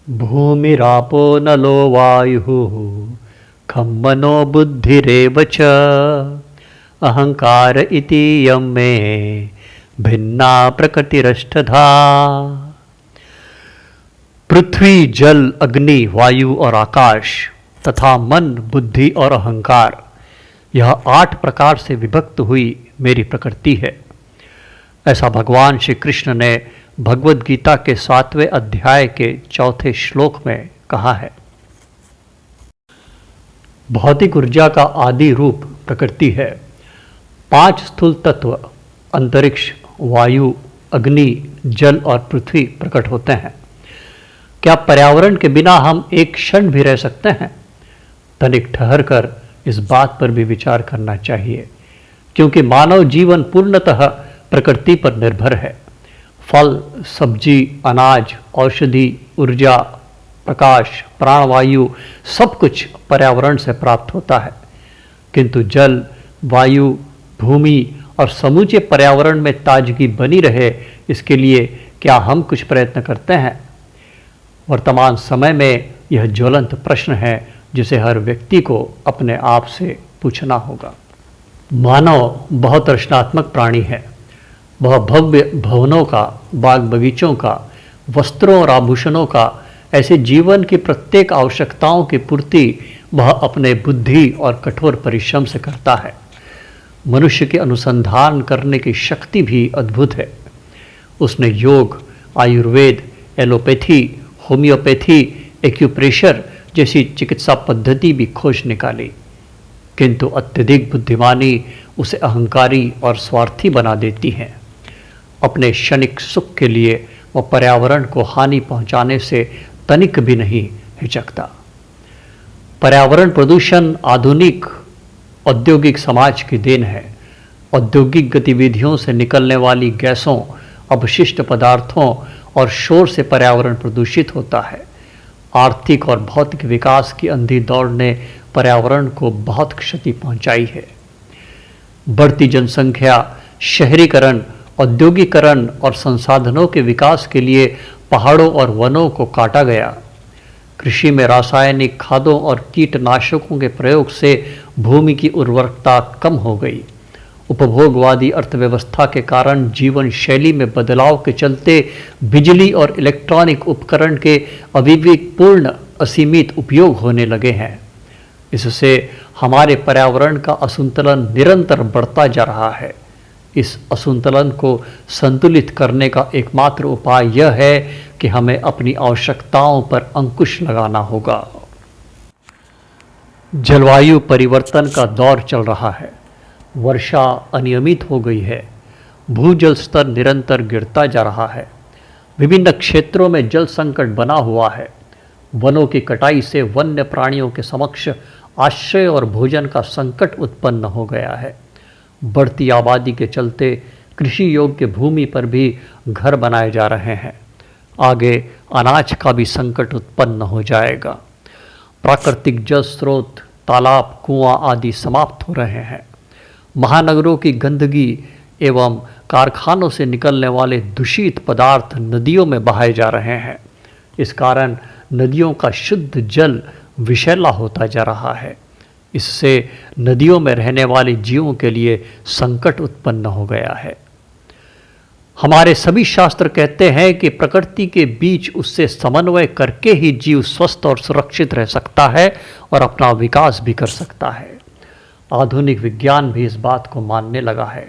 भूमिरापो नलो वायुः खं मनो बुद्धिरेव च अहंकार इति यं मे भिन्ना प्रकृतिरष्टधा। पृथ्वी, जल, अग्नि, वायु और आकाश तथा मन, बुद्धि और अहंकार, यह 8 प्रकार से विभक्त हुई मेरी प्रकृति है। ऐसा भगवान श्री कृष्ण ने भगवद गीता के 7वें अध्याय के 4थे श्लोक में कहा है। भौतिक ऊर्जा का आदि रूप प्रकृति है। 5 स्थूल तत्व अंतरिक्ष, वायु, अग्नि, जल और पृथ्वी प्रकट होते हैं। क्या पर्यावरण के बिना हम एक क्षण भी रह सकते हैं? तनिक ठहर कर इस बात पर भी विचार करना चाहिए, क्योंकि मानव जीवन पूर्णतः प्रकृति पर निर्भर है। फल, सब्जी, अनाज, औषधि, ऊर्जा, प्रकाश, प्राणवायु सब कुछ पर्यावरण से प्राप्त होता है। किंतु जल, वायु, भूमि और समूचे पर्यावरण में ताजगी बनी रहे, इसके लिए क्या हम कुछ प्रयत्न करते हैं? वर्तमान समय में यह ज्वलंत प्रश्न है जिसे हर व्यक्ति को अपने आप से पूछना होगा। मानव बहुत रचनात्मक प्राणी है। वह भव्य भवनों का, बाग बगीचों का, वस्त्रों और आभूषणों का, ऐसे जीवन की प्रत्येक आवश्यकताओं की पूर्ति वह अपने बुद्धि और कठोर परिश्रम से करता है। मनुष्य के अनुसंधान करने की शक्ति भी अद्भुत है। उसने योग, आयुर्वेद, एलोपैथी, होम्योपैथी, एक्यूप्रेशर जैसी चिकित्सा पद्धति भी खोज निकाली, किंतु अत्यधिक बुद्धिमानी उसे अहंकारी और स्वार्थी बना देती है। अपने क्षणिक सुख के लिए वह पर्यावरण को हानि पहुंचाने से तनिक भी नहीं हिचकता। पर्यावरण प्रदूषण आधुनिक औद्योगिक समाज की देन है। औद्योगिक गतिविधियों से निकलने वाली गैसों, अपशिष्ट पदार्थों और शोर से पर्यावरण प्रदूषित होता है। आर्थिक और भौतिक विकास की अंधी दौड़ ने पर्यावरण को बहुत क्षति पहुंचाई है। बढ़ती जनसंख्या, शहरीकरण, औद्योगिकरण और संसाधनों के विकास के लिए पहाड़ों और वनों को काटा गया। कृषि में रासायनिक खादों और कीटनाशकों के प्रयोग से भूमि की उर्वरकता कम हो गई। उपभोगवादी अर्थव्यवस्था के कारण जीवन शैली में बदलाव के चलते बिजली और इलेक्ट्रॉनिक उपकरण के अविवेकपूर्ण असीमित उपयोग होने लगे हैं। इससे हमारे पर्यावरण का असंतुलन निरंतर बढ़ता जा रहा है। इस असंतुलन को संतुलित करने का एकमात्र उपाय यह है कि हमें अपनी आवश्यकताओं पर अंकुश लगाना होगा। जलवायु परिवर्तन का दौर चल रहा है। वर्षा अनियमित हो गई है। भूजल स्तर निरंतर गिरता जा रहा है। विभिन्न क्षेत्रों में जल संकट बना हुआ है। वनों की कटाई से वन्य प्राणियों के समक्ष आश्रय और भोजन का संकट उत्पन्न हो गया है। बढ़ती आबादी के चलते कृषि योग्य भूमि पर भी घर बनाए जा रहे हैं। आगे अनाज का भी संकट उत्पन्न हो जाएगा। प्राकृतिक जल स्रोत, तालाब, कुआं आदि समाप्त हो रहे हैं। महानगरों की गंदगी एवं कारखानों से निकलने वाले दूषित पदार्थ नदियों में बहाए जा रहे हैं। इस कारण नदियों का शुद्ध जल विषैला होता जा रहा है। इससे नदियों में रहने वाले जीवों के लिए संकट उत्पन्न हो गया है। हमारे सभी शास्त्र कहते हैं कि प्रकृति के बीच उससे समन्वय करके ही जीव स्वस्थ और सुरक्षित रह सकता है और अपना विकास भी कर सकता है। आधुनिक विज्ञान भी इस बात को मानने लगा है।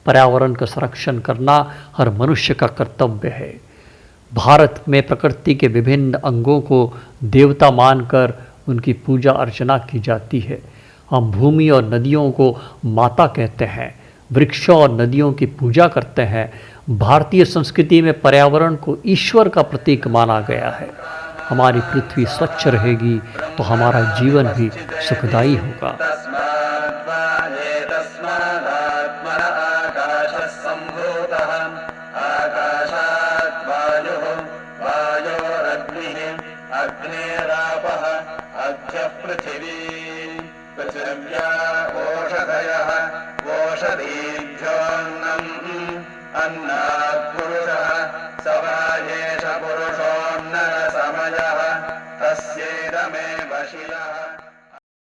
पर्यावरण का संरक्षण करना हर मनुष्य का कर्तव्य है। भारत में प्रकृति के विभिन्न अंगों को देवता मानकर उनकी पूजा अर्चना की जाती है। हम भूमि और नदियों को माता कहते हैं, वृक्षों और नदियों की पूजा करते हैं। भारतीय संस्कृति में पर्यावरण को ईश्वर का प्रतीक माना गया है। हमारी पृथ्वी स्वच्छ रहेगी तो हमारा जीवन भी सुखदायी होगा। अन्नात् पुरुषः समाजेश पुरुषोऽन्नः समयः तस्यैदमेव शिलः